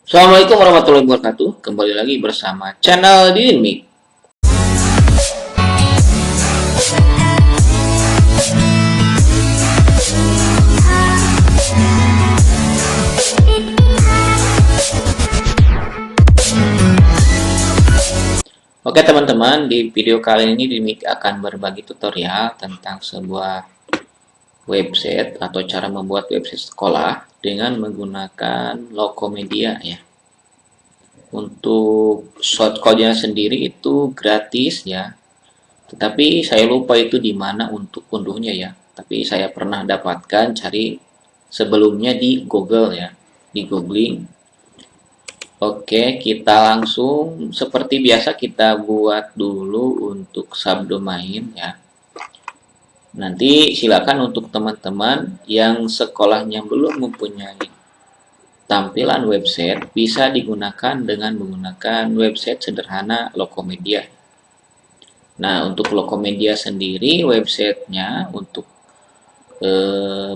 Assalamualaikum warahmatullahi wabarakatuh. Kembali lagi bersama channel Dinamik. Oke teman-teman, di video kali ini Dinamik akan berbagi tutorial tentang sebuah website atau cara membuat website sekolah dengan menggunakan Lokomedia ya. Untuk shortcode-nya sendiri itu gratis ya. Tetapi saya lupa itu di mana untuk unduhnya ya. Tapi saya pernah dapatkan cari sebelumnya di Google ya, di googling. Oke, kita langsung seperti biasa kita buat dulu untuk subdomain ya. Nanti silakan untuk teman-teman yang sekolahnya belum mempunyai tampilan website bisa digunakan dengan menggunakan website sederhana Lokomedia. Nah, untuk Lokomedia sendiri websitenya untuk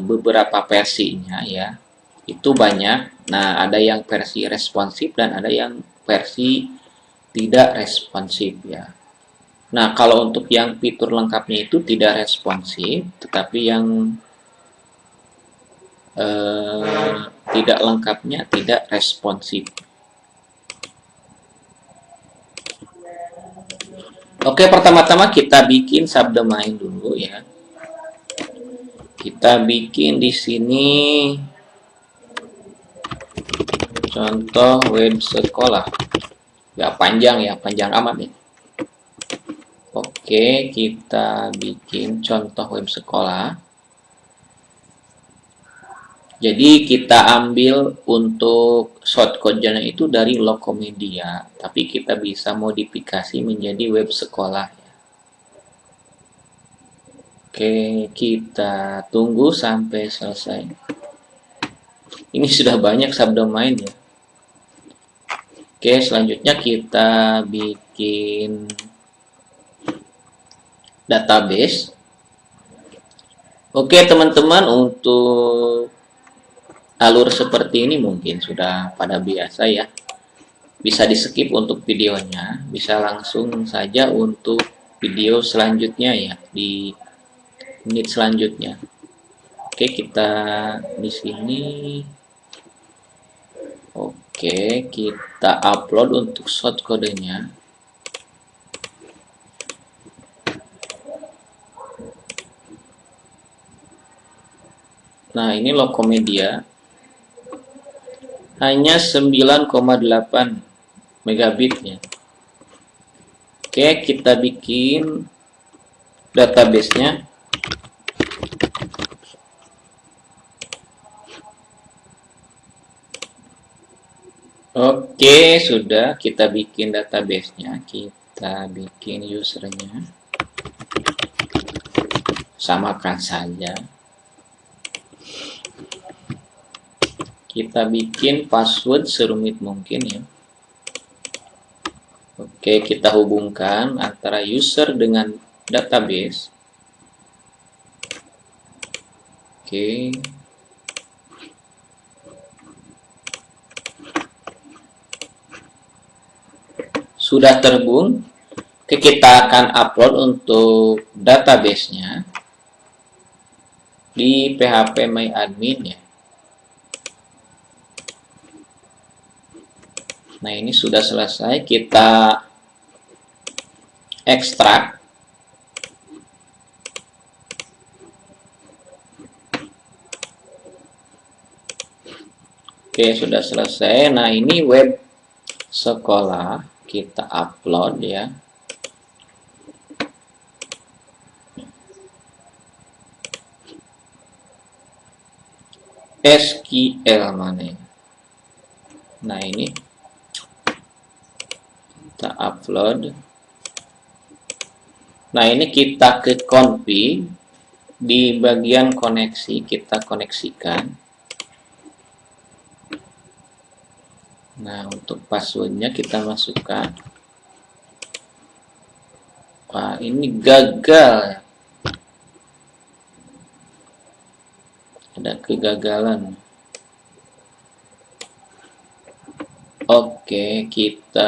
beberapa versinya ya itu banyak. Nah, ada yang versi responsif dan ada yang versi tidak responsif ya. Nah, kalau untuk yang fitur lengkapnya itu tidak responsif, tetapi yang tidak lengkapnya tidak responsif. Oke, pertama-tama kita bikin subdomain dulu ya. Kita bikin di sini contoh web sekolah. Gak panjang ya, panjang amat nih. Oke, kita bikin contoh web sekolah. Jadi kita ambil untuk shortcode-nya itu dari Lokomedia, tapi kita bisa modifikasi menjadi web sekolah. Oke, kita tunggu sampai selesai. Ini sudah banyak subdomain ya. Oke, selanjutnya kita bikin database. Oke, teman-teman, untuk alur seperti ini mungkin sudah pada biasa ya. Bisa di skip untuk videonya, bisa langsung saja untuk video selanjutnya ya di menit selanjutnya. Oke, kita di sini. Oke, kita upload untuk shortcode-nya. Nah, ini Lokomedia. Hanya 9,8 megabit ya. Oke, kita bikin database-nya. Oke, sudah kita bikin database-nya. Kita bikin usernya. Samakan saja. Kita bikin password serumit mungkin ya. Oke, kita hubungkan antara user dengan database. Oke. Sudah terhubung. Oke, kita akan upload untuk database-nya di phpMyAdmin ya. Nah, ini sudah selesai. Kita ekstrak. Oke, sudah selesai. Nah, ini web sekolah. Kita upload ya. SQL mana ya? Nah, ini kita upload. Nah, ini kita ke config di bagian koneksi, kita koneksikan. Nah, untuk passwordnya kita masukkan. Wah, ini gagal. Ada kegagalan. Oke, kita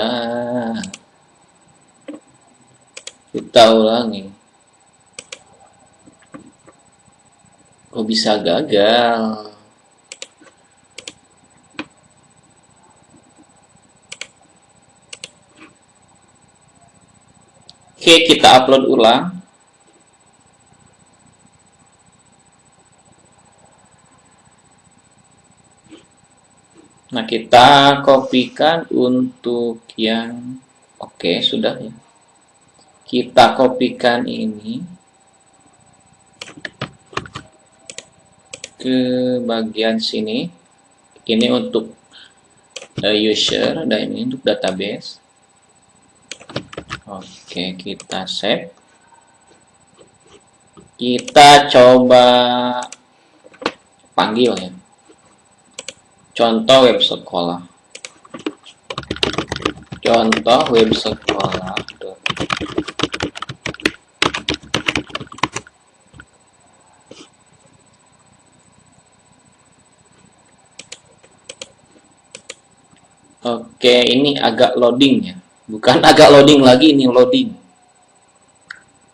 ulangi. Kok bisa gagal? Oke, kita upload ulang. Nah, kita kopikan untuk yang oke, sudah ya. Kita kopikan ini ke bagian sini. Ini untuk user dan ini untuk database. Oke, kita save. Kita coba panggil ya. Contoh web sekolah. Contoh web sekolah. Oke, ini agak loading ya. Bukan agak loading lagi, ini loading.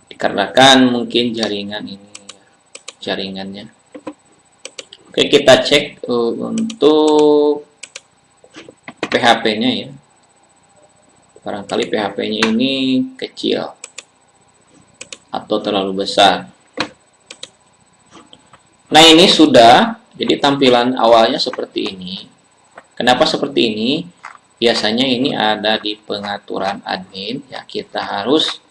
Dikarenakan mungkin jaringan ini, jaringannya. Oke, kita cek untuk PHP-nya ya. Barangkali PHP-nya ini kecil atau terlalu besar. Nah, ini sudah. Jadi tampilan awalnya seperti ini. Kenapa seperti ini? Biasanya ini ada di pengaturan admin ya, kita harus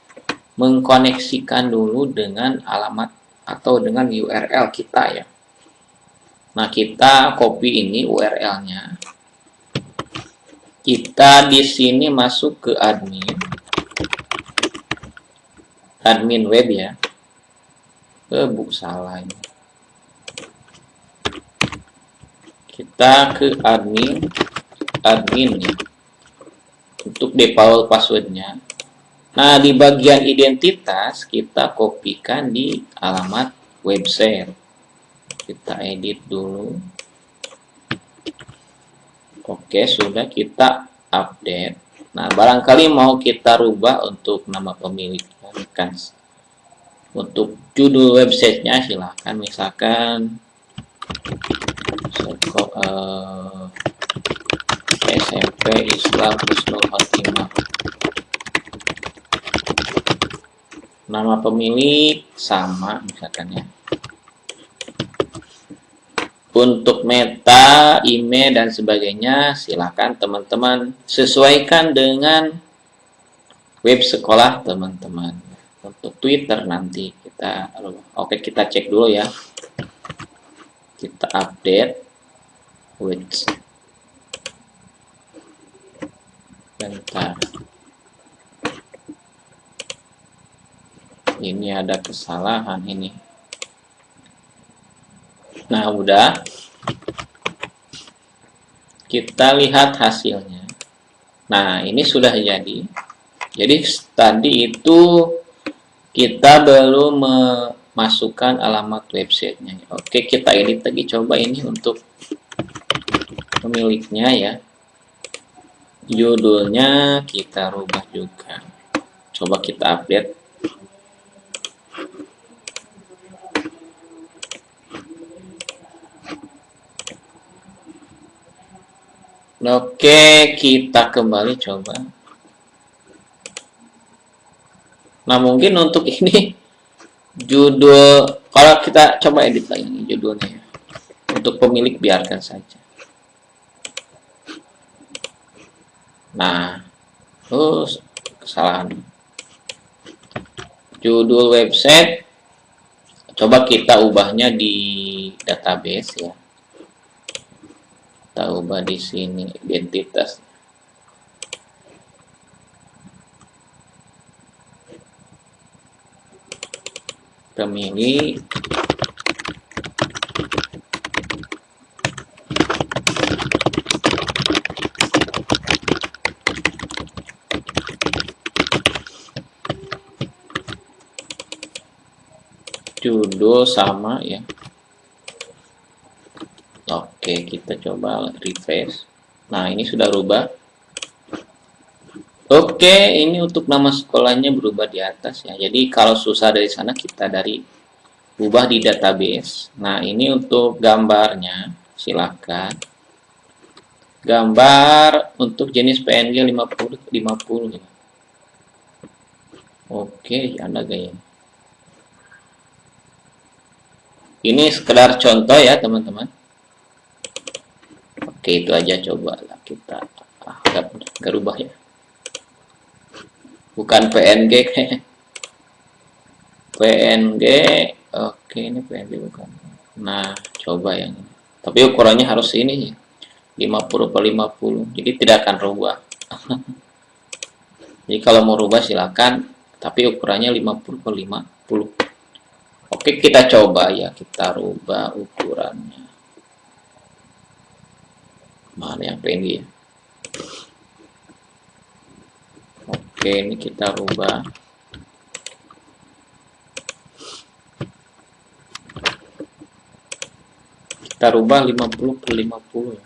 mengkoneksikan dulu dengan alamat atau dengan URL kita ya. Nah, kita copy ini URL-nya. Kita di sini masuk ke admin web ya. Salah ini. Kita ke admin ya. Untuk default passwordnya. Nah, di bagian identitas kita kopikan di alamat website. Kita edit dulu. Oke, sudah, kita update. Nah, barangkali mau kita rubah untuk nama pemiliknya kan. Untuk judul websitenya silahkan, misalkan SMP Islam Husnul Khotimah. Nama pemilik sama misalkan ya. Untuk meta, email dan sebagainya silakan teman-teman sesuaikan dengan web sekolah teman-teman. Untuk Twitter nanti kita cek dulu ya. Kita update with bentar. Ini ada kesalahan ini. Nah, udah. Kita lihat hasilnya. Nah, ini sudah jadi. Jadi tadi itu kita belum memasukkan alamat websitenya. Oke, kita edit lagi, coba ini untuk pemiliknya ya. Judulnya kita rubah juga. Coba kita update. Oke, kita kembali coba. Nah, mungkin untuk ini judul, kalau kita coba edit lagi judulnya. Untuk pemilik biarkan saja. Nah, terus kesalahan. Judul website, coba kita ubahnya di database ya. Kita ubah di sini identitas. Pemilik judul sama ya. Oke, kita coba refresh. Nah, ini sudah rubah. Oke, ini untuk nama sekolahnya berubah di atas ya. Jadi kalau susah dari sana kita dari ubah di database. Nah, ini untuk gambarnya. Silakan. Gambar untuk jenis PNG 50 50 ya. Oke, Anda gaya. Ini sekedar contoh ya, teman-teman. Oke, itu aja coba lah kita nggak rubah ya. Bukan PNG kayak PNG. Oke, ini PNG bukan. Nah, coba yang ini. Tapi ukurannya harus ini 50 per 50. Jadi tidak akan rubah. Jadi kalau mau rubah silakan, tapi ukurannya 50 per 50. Oke, kita coba ya, kita rubah ukurannya. Mana yang PNG ya? Oke, ini kita rubah. Kita rubah 50 per 50 ya.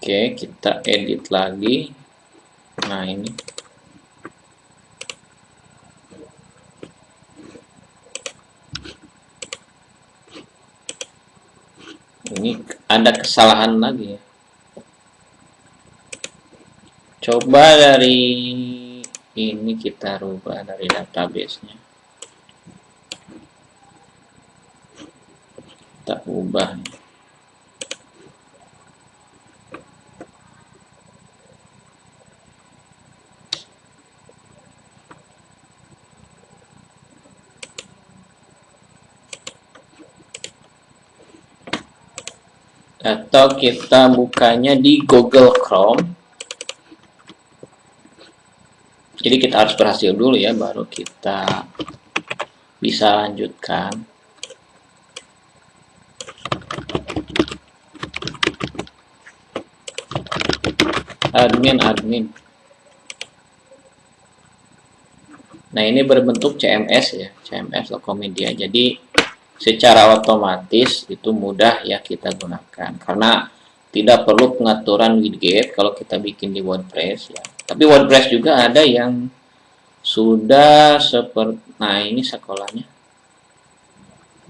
Oke, kita edit lagi. Nah, ini. Ini ada kesalahan lagi ya. Coba dari ini kita rubah dari database-nya. Kita ubah. Atau kita bukanya di Google Chrome. Jadi kita harus berhasil dulu ya, baru kita bisa lanjutkan. Admin. Nah, ini berbentuk CMS ya, CMS Tokopedia. Jadi secara otomatis itu mudah ya kita gunakan karena tidak perlu pengaturan widget kalau kita bikin di WordPress ya. Tapi WordPress juga ada yang sudah seperti, nah ini sekolahnya.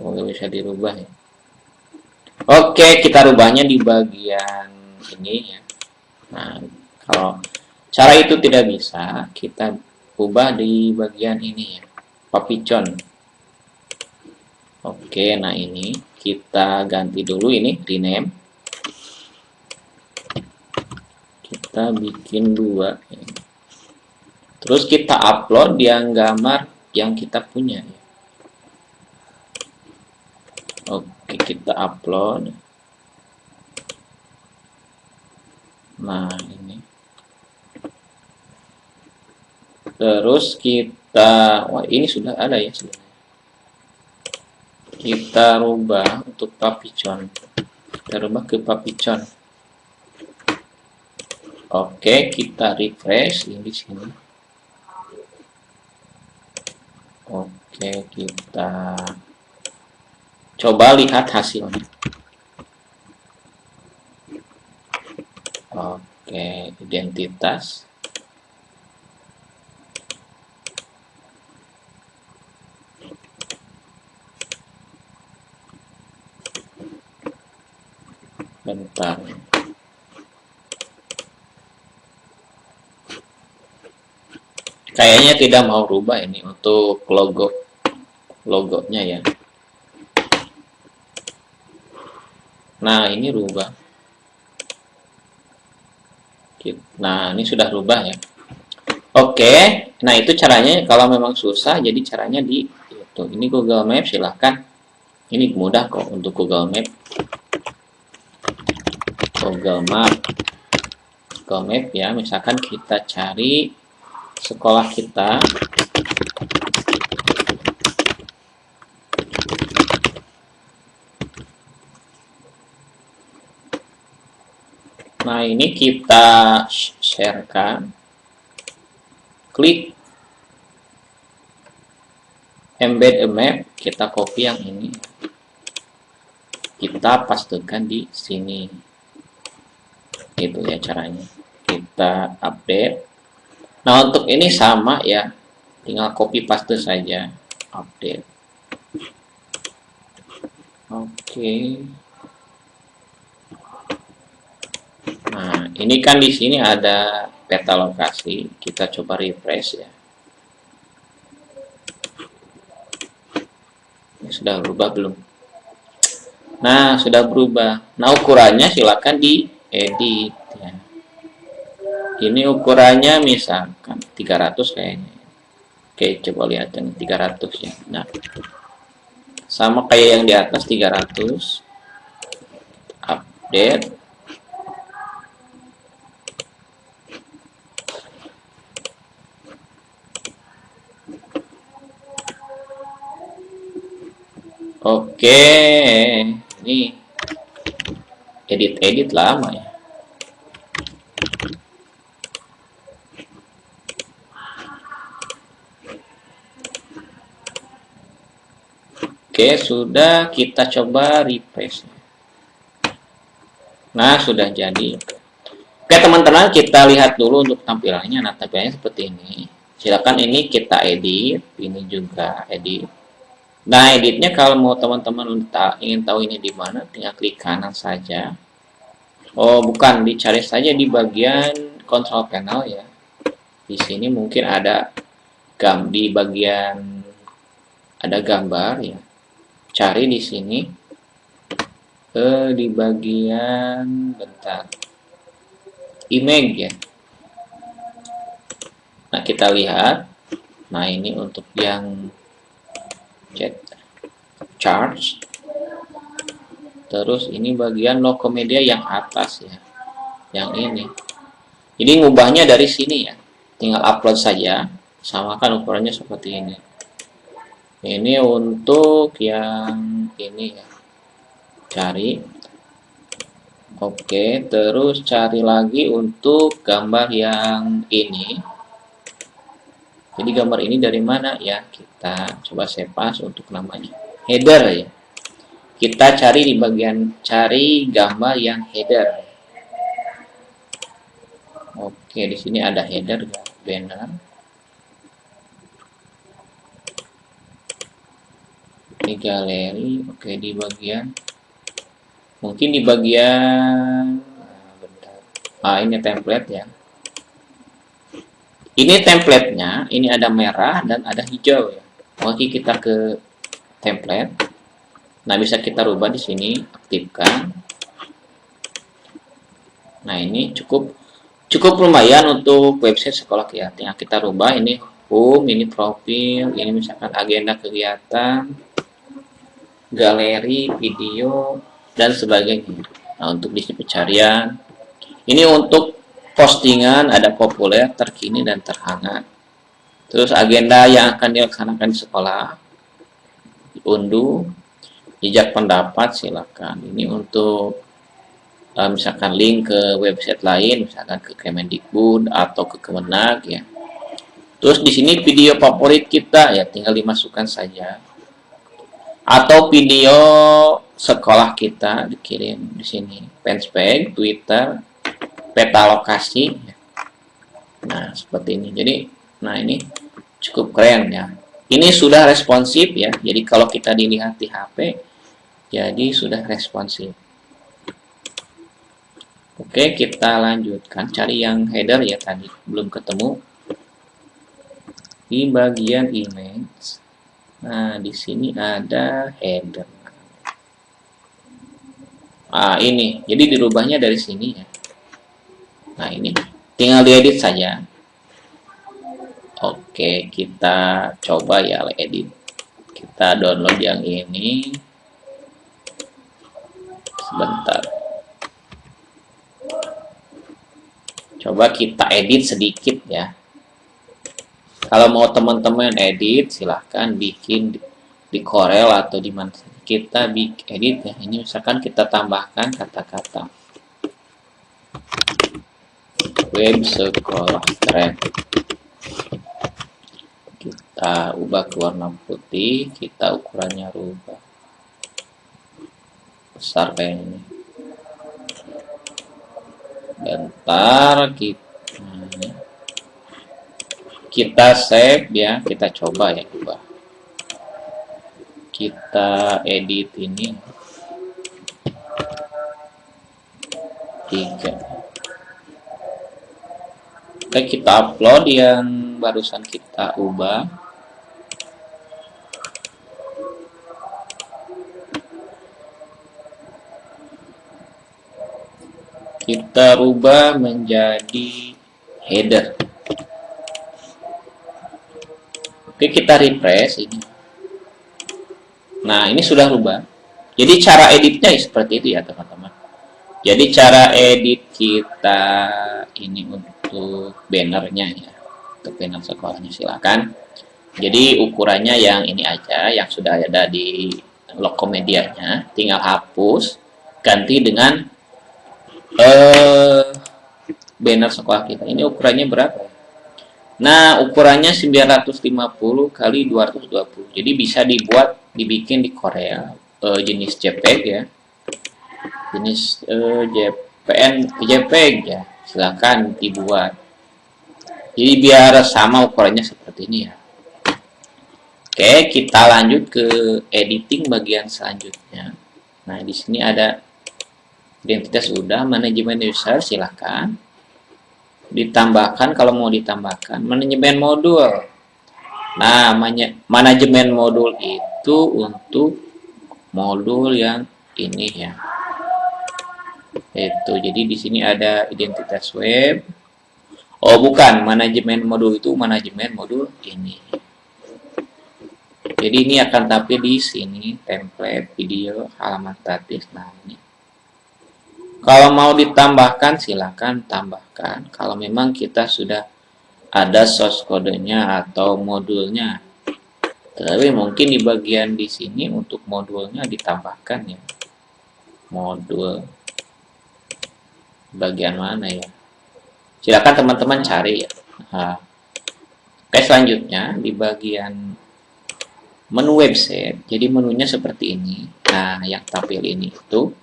Oh, bisa dirubah ya. Oke, kita rubahnya di bagian ini ya. Nah, kalau cara itu tidak bisa, kita ubah di bagian ini ya, papicon. Oke, nah ini kita ganti dulu ini, rename. Kita bikin dua. Terus kita upload yang gambar yang kita punya. Oke, kita upload. Nah, ini. Terus kita, wah ini sudah ada ya sebenarnya. Kita rubah untuk papicon. Kita rubah ke papicon. Oke, kita refresh ini di sini. Oke, kita coba lihat hasilnya. Oke, identitas. Bentar. Kayaknya tidak mau rubah ini untuk logonya ya. Nah, ini rubah. Nah, ini sudah rubah ya. Oke, nah itu caranya kalau memang susah, jadi caranya di itu. Ini Google Maps, silahkan. Ini mudah kok untuk Google Map. Google Map. Google Map ya, misalkan kita cari sekolah kita. Nah, ini kita sharekan. Klik embed a map, kita copy yang ini. kita pastekan di sini. Itu ya caranya. Kita update. Nah, untuk ini sama ya. Tinggal copy paste saja. Update. Oke. Nah, ini kan di sini ada peta lokasi. Kita coba refresh ya. Sudah berubah belum? Nah, sudah berubah. Nah, ukurannya silakan diedit ya. Ini ukurannya misalkan 300 kayaknya. Oke, coba lihat yang 300 ya. Nah, sama kayak yang di atas 300. Update. Oke, ini edit-edit lama ya. Oke, sudah, kita coba refresh. Nah, sudah jadi. Oke, teman-teman, kita lihat dulu untuk tampilannya. Nah, tampilannya seperti ini. Silakan ini kita edit, ini juga edit. Nah, editnya kalau mau teman-teman ingin tahu ini di mana, tinggal klik kanan saja. Oh, bukan, dicari saja di bagian control panel ya. Di sini mungkin ada di bagian ada gambar ya. Cari di sini di bagian bentar. Image ya. Nah, kita lihat. Nah, ini untuk yang charge. Terus ini bagian logo media yang atas ya. Yang ini. Jadi ngubahnya dari sini ya. Tinggal upload saja. Samakan ukurannya seperti ini. Ini untuk yang ini ya. Cari. Oke, terus cari lagi untuk gambar yang ini. Jadi gambar ini dari mana ya? Kita coba save as untuk namanya. Header ya. Kita cari di bagian cari gambar yang header. Oke, di sini ada header ya, banner. Ini galeri, oke di bagian mungkin di bagian ini template ya. Ini templatenya, ini ada merah dan ada hijau ya. Oke, kita ke template. Nah, bisa kita rubah di sini, aktifkan. Nah, ini cukup lumayan untuk website sekolah ya. Tinggal kita rubah ini home, ini profil, ini misalkan agenda kegiatan, galeri, video, dan sebagainya. Nah, untuk di sini pencarian. Ini untuk postingan ada populer, terkini, dan terhangat. Terus agenda yang akan dilaksanakan di sekolah. Diunduh. Jejak pendapat silakan. Ini untuk misalkan link ke website lain, misalkan ke Kemendikbud atau ke Kemenag ya. Terus di sini video favorit kita ya tinggal dimasukkan saja. Atau video sekolah kita dikirim di sini. Fanspage, Twitter, peta lokasi. Nah, seperti ini. Jadi, nah ini cukup keren ya. Ini sudah responsif ya. Jadi kalau kita dilihat di HP, jadi sudah responsif. Oke, kita lanjutkan. Cari yang header ya tadi. Belum ketemu. Di bagian image. Nah, di sini ada header. Ah, ini. Jadi dirubahnya dari sini ya. Nah, ini. Tinggal diedit saja. Oke, kita coba ya edit. Kita download yang ini. Sebentar. Coba kita edit sedikit ya. Kalau mau teman-teman edit, silahkan bikin di Corel atau di mana. Kita bikin edit ya. Ini misalkan kita tambahkan kata-kata web sekolah keren. Kita ubah ke warna putih, kita ukurannya rubah besar kayak ini. Bentar, kita save ya, kita coba ya, kita edit ini 3. Oke, kita upload yang barusan kita ubah. Kita rubah menjadi header. Oke, kita refresh ini. Nah, ini sudah rubah. Jadi cara editnya seperti itu ya, teman-teman. Jadi cara edit kita ini untuk bannernya ya, untuk banner sekolahnya silakan. Jadi ukurannya yang ini aja, yang sudah ada di logo medianya, tinggal hapus, ganti dengan banner sekolah kita. Ini ukurannya berapa? Nah, ukurannya 950 kali 220. Jadi bisa dibikin di Korea, jenis JPEG ya. Jenis JPEG ya. Silakan dibuat. Jadi biar sama ukurannya seperti ini ya. Oke, kita lanjut ke editing bagian selanjutnya. Nah, di sini ada identitas udah, manajemen user silakan. Ditambahkan kalau mau ditambahkan manajemen modul. Nah, manajemen modul itu untuk modul yang ini ya. Itu jadi di sini ada identitas web. Oh, bukan, manajemen modul itu manajemen modul ini. Jadi ini akan tampil di sini template video halaman statis. Nah, ini. Kalau mau ditambahkan silakan tambahkan. Kalau memang kita sudah ada source kodenya atau modulnya. Tapi mungkin di bagian di sini untuk modulnya ditambahkan ya. Modul bagian mana ya? Silakan teman-teman cari ya. Nah, oke, selanjutnya di bagian menu website. Jadi menunya seperti ini. Nah, yang tampil ini itu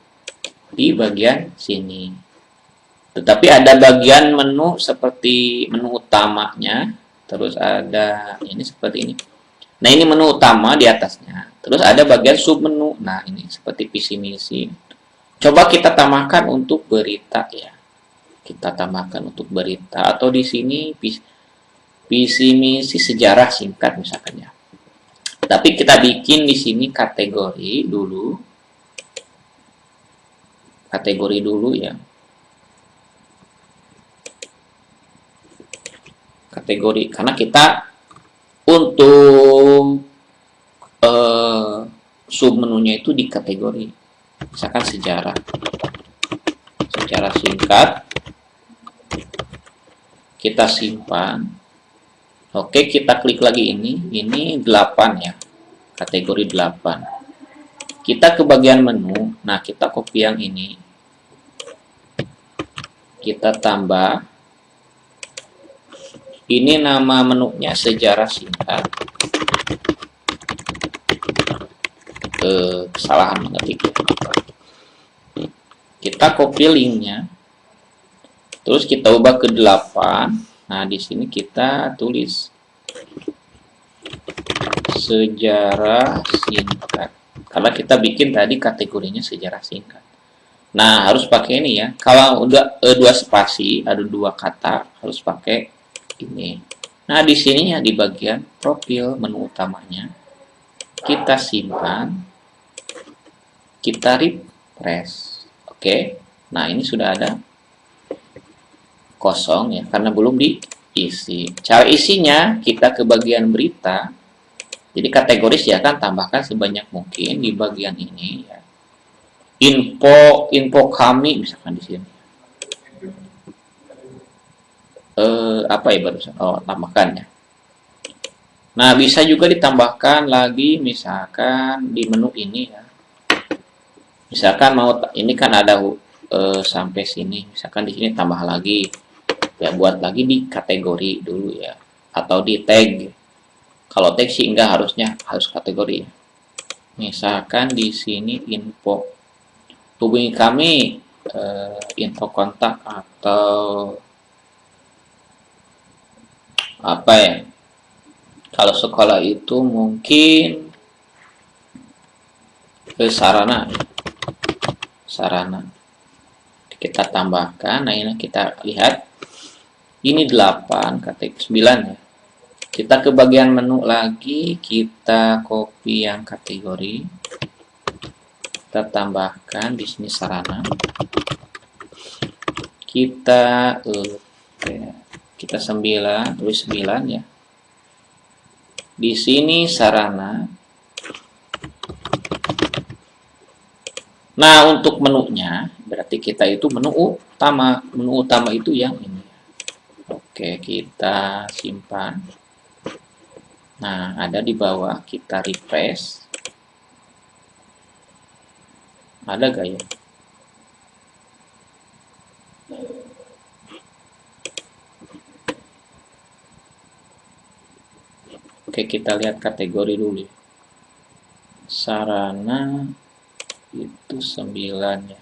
di bagian sini. Tetapi ada bagian menu seperti menu utamanya, terus ada ini seperti ini. Nah, ini menu utama di atasnya. Terus ada bagian sub menu. Nah, ini seperti visi misi. Coba kita tambahkan untuk berita ya. Kita tambahkan untuk berita atau di sini visi misi sejarah singkat misalkan ya. Tapi kita bikin di sini kategori dulu. Kategori dulu ya. Kategori karena kita untuk sub menunya itu di kategori. Misalkan sejarah. Sejarah singkat. Kita simpan. Oke, kita klik lagi ini. Ini 8 ya. Kategori 8. Kita ke bagian menu. Nah, kita copy yang ini. Kita tambah. Ini nama menunya sejarah singkat. Kesalahan mengetik. Kita copy linknya. Terus kita ubah ke 8. Nah, di sini kita tulis sejarah singkat. Karena kita bikin tadi kategorinya sejarah singkat. Nah, harus pakai ini ya. Kalau udah 2 spasi, ada 2 kata, harus pakai ini. Nah, di sini ya di bagian profil menu utamanya. Kita simpan. Kita refresh. Oke. Nah, ini sudah ada kosong ya, karena belum diisi. Cara isinya, kita ke bagian berita. Jadi kategoris ya kan, tambahkan sebanyak mungkin di bagian ini ya. Info kami misalkan di sini. Apa ya barusan? Oh, tambahkan ya. Nah, bisa juga ditambahkan lagi misalkan di menu ini ya. Misalkan mau ini kan ada sampai sini, misalkan di sini tambah lagi. Ya, buat lagi di kategori dulu ya, atau di tag. Kalau tag sih enggak, harusnya harus kategori ya. Misalkan di sini info. hubungi kami, info kontak atau apa ya, kalau sekolah itu mungkin sarana kita tambahkan. Nah, ini kita lihat ini 8 kategori 9 ya. Kita ke bagian menu lagi, kita copy yang kategori, kita tambahkan di sini sarana, kita 9, tulis 9 ya. Di sini sarana. Nah, untuk menunya berarti kita itu menu utama. Menu utama itu yang ini. Oke, kita simpan. Nah, ada di bawah, kita refresh. Ada gak ya? Oke, kita lihat kategori dulu. Sarana itu 9 ya.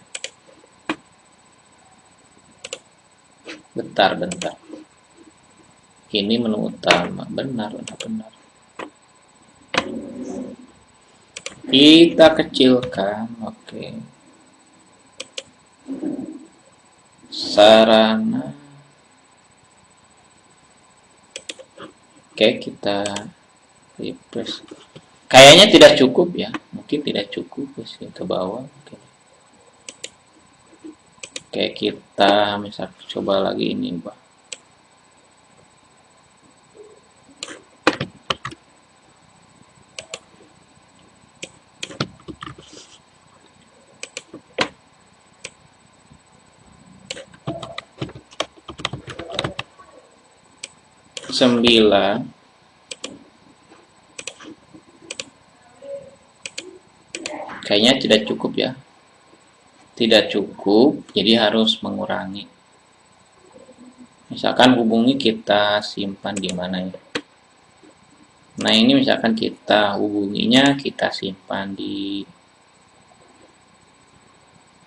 Bentar. Ini menu utama. Benar. Kita kecilkan. Oke. Sarana. Oke, kita refresh. Kayaknya tidak cukup ya. Mungkin tidak cukup ke bawah. Oke, kita misal coba lagi ini, Mbak. Sembilan. Kayaknya tidak cukup ya. Tidak cukup, jadi harus mengurangi. Misalkan hubungi, kita simpan di mana ya. Nah, ini misalkan kita hubunginya, kita simpan di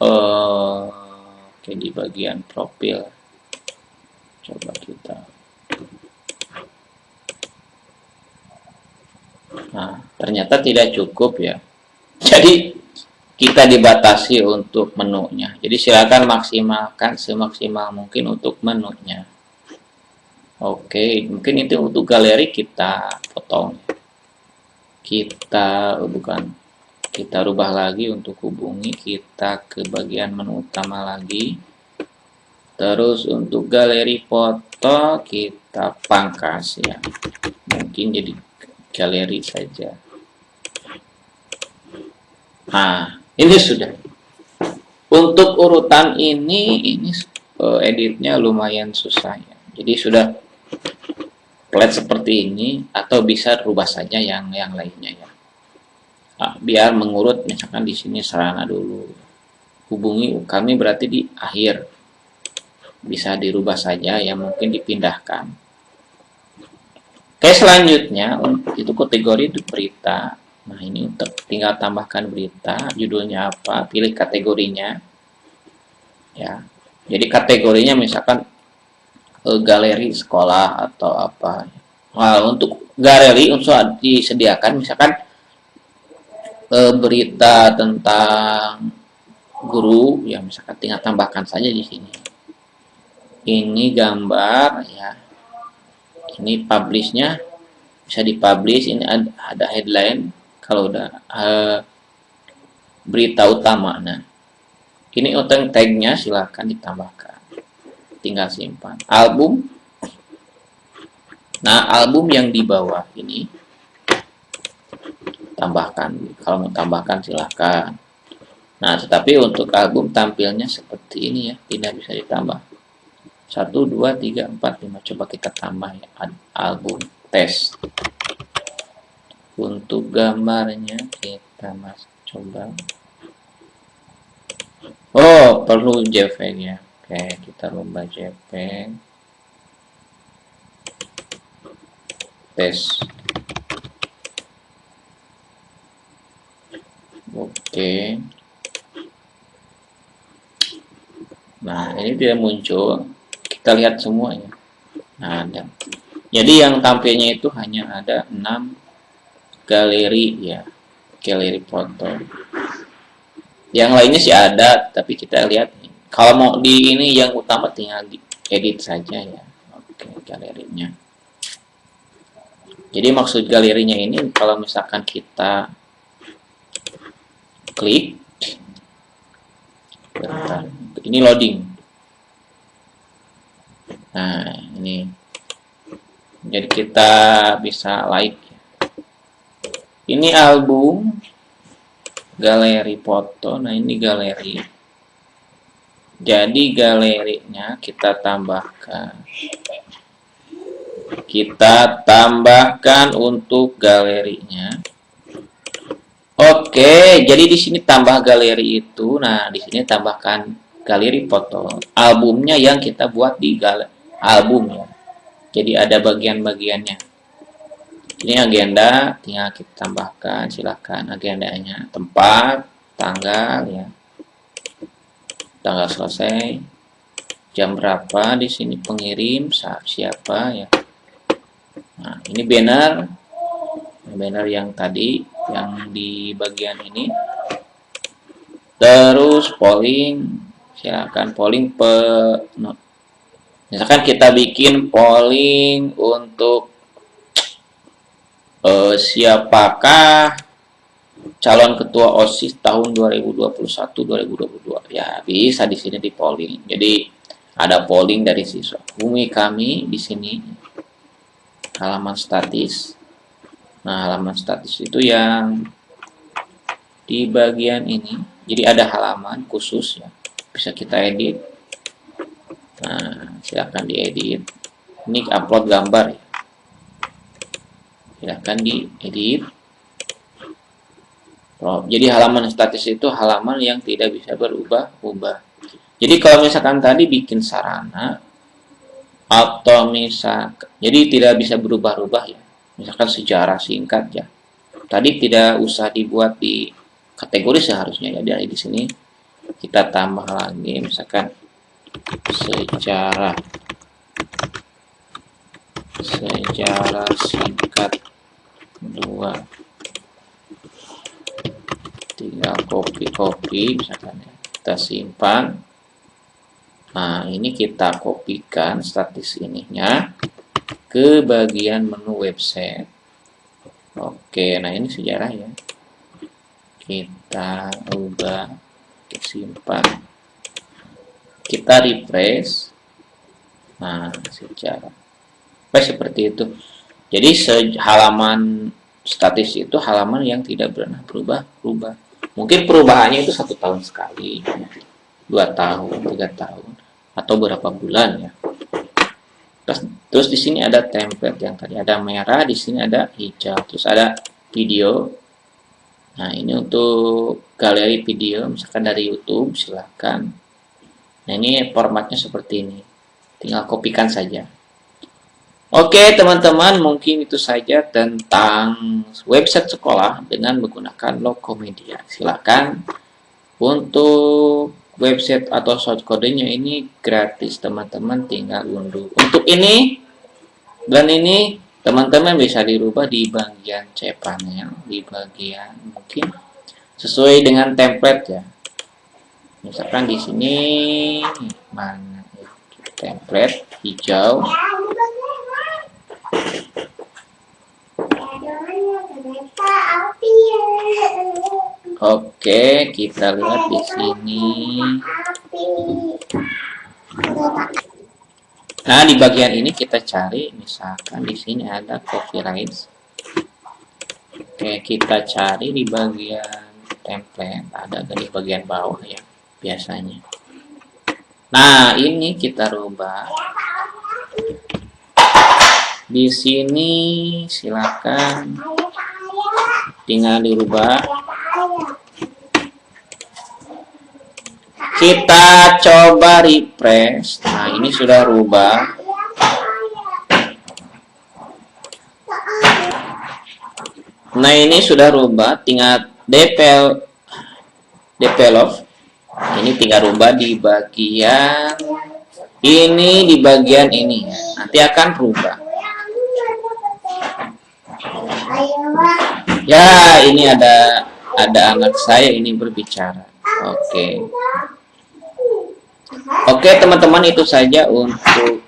oke, di bagian profil. Coba kita. Nah, ternyata tidak cukup ya. Jadi kita dibatasi untuk menunya. Jadi silakan maksimalkan semaksimal mungkin untuk menunya. Oke, mungkin itu untuk galeri kita potong. Kita rubah lagi untuk hubungi, kita ke bagian menu utama lagi. Terus untuk galeri foto kita pangkas ya. Mungkin jadi galeri saja. Nah, ini sudah. Untuk urutan ini editnya lumayan susah ya. Jadi sudah flat seperti ini, atau bisa rubah saja yang lainnya ya. Nah, biar mengurut, misalkan di sini sarana dulu. Hubungi kami berarti di akhir. Bisa dirubah saja ya, mungkin dipindahkan. Oke, selanjutnya itu kategori itu berita. Nah, ini untuk tinggal tambahkan berita, judulnya apa, pilih kategorinya. Ya. Jadi kategorinya misalkan galeri sekolah atau apa. Nah, untuk galeri unsur disediakan misalkan berita tentang guru, ya misalkan tinggal tambahkan saja di sini. Ini gambar ya. Ini publishnya bisa dipublish. Ini ada headline. Kalau udah berita utama. Nah, ini untuk tagnya silahkan ditambahkan. Tinggal simpan. Album. Nah, album yang di bawah ini tambahkan. Kalau mau tambahkan silahkan. Nah, tetapi untuk album tampilnya seperti ini ya, tidak bisa ditambah. 1, 2, 3, 4, 5. Coba kita tambah ya, album tes. Untuk gambarnya kita coba. Oh, perlu JPEG ya. Oke, kita rubah JPEG. Tes. Oke. Nah, ini tidak muncul. Kita lihat semuanya. Nah, ada. Jadi yang tampilnya itu hanya ada 6 galeri ya, galeri foto. Yang lainnya sih ada, tapi kita lihat nih. Kalau mau di ini yang utama tinggal di edit saja ya. Oke, galerinya. Jadi maksud galerinya ini kalau misalkan kita klik, bentar, ini loading. Nah, ini. Jadi kita bisa like. Ini album, galeri foto. Nah, ini galeri. Jadi galerinya kita tambahkan. Kita tambahkan untuk galerinya. Oke, jadi di sini tambah galeri itu. Nah, di sini tambahkan galeri foto. Albumnya yang kita buat di album ya. Jadi ada bagian-bagiannya. Ini agenda, tinggal kita tambahkan, silahkan agendanya, tempat, tanggal ya, tanggal selesai, jam berapa, di sini pengirim, siapa ya. Nah, ini banner, banner yang tadi, yang di bagian ini. Terus polling, silahkan polling misalkan kita bikin polling untuk siapakah calon ketua OSIS tahun 2021-2022 ya, bisa di sini di polling. Jadi ada polling dari siswa Bumi kami di sini, halaman statis. Nah, halaman statis itu yang di bagian ini. Jadi ada halaman khusus ya, bisa kita edit. Nah, silakan diedit. Ini upload gambar ya, silahkan diedit. Jadi halaman statis itu halaman yang tidak bisa berubah-ubah. Jadi kalau misalkan tadi bikin sarana atau misalkan jadi tidak bisa berubah-ubah ya, misalkan sejarah singkat ya, tadi tidak usah dibuat di kategori seharusnya ya. Dari di sini kita tambah lagi misalkan sejarah singkat 2, tinggal copy misalkan ya, kita simpan. Nah, ini kita kopikan statis ininya ke bagian menu website. Oke, nah ini sejarah ya, kita ubah, kita simpan, kita refresh. Nah, sejarah seperti itu. Jadi halaman statis itu halaman yang tidak pernah berubah. Mungkin perubahannya itu 1 tahun sekali, 2 tahun, 3 tahun, atau berapa bulan ya. Terus di sini ada template yang tadi ada merah, di sini ada hijau, terus ada video. Nah, ini untuk galeri video, misalkan dari YouTube, silahkan. Nah, ini formatnya seperti ini. Tinggal kopikan saja. Oke teman-teman, mungkin itu saja tentang website sekolah dengan menggunakan Lokomedia. Silakan untuk website atau shortcode-nya ini gratis, teman-teman tinggal unduh. Untuk ini dan ini teman-teman bisa dirubah di bagian cPanel, di bagian mungkin sesuai dengan template ya. Misalkan di sini mana ya, template hijau. Oke, kita lihat di sini. Nah, di bagian ini kita cari, misalkan di sini ada copyright. Oke, kita cari di bagian template, ada di bagian bawah ya, biasanya. Nah, ini kita rubah. Di sini silakan tinggal dirubah. Kita coba refresh. Nah, ini sudah rubah. Nah, ini sudah rubah, tinggal develop. Ini tinggal rubah di bagian ini, di bagian ini ya. Nanti akan rubah. Ya, ini ada anak saya ini berbicara. Oke. Oke, teman-teman, itu saja untuk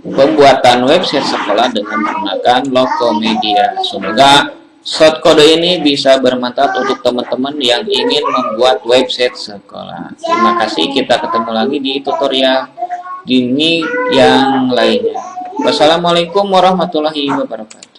pembuatan website sekolah dengan menggunakan Lokomedia. Semoga shortcode ini bisa bermanfaat untuk teman-teman yang ingin membuat website sekolah. Terima kasih, kita ketemu lagi di tutorial ini yang lainnya. Wassalamualaikum warahmatullahi wabarakatuh.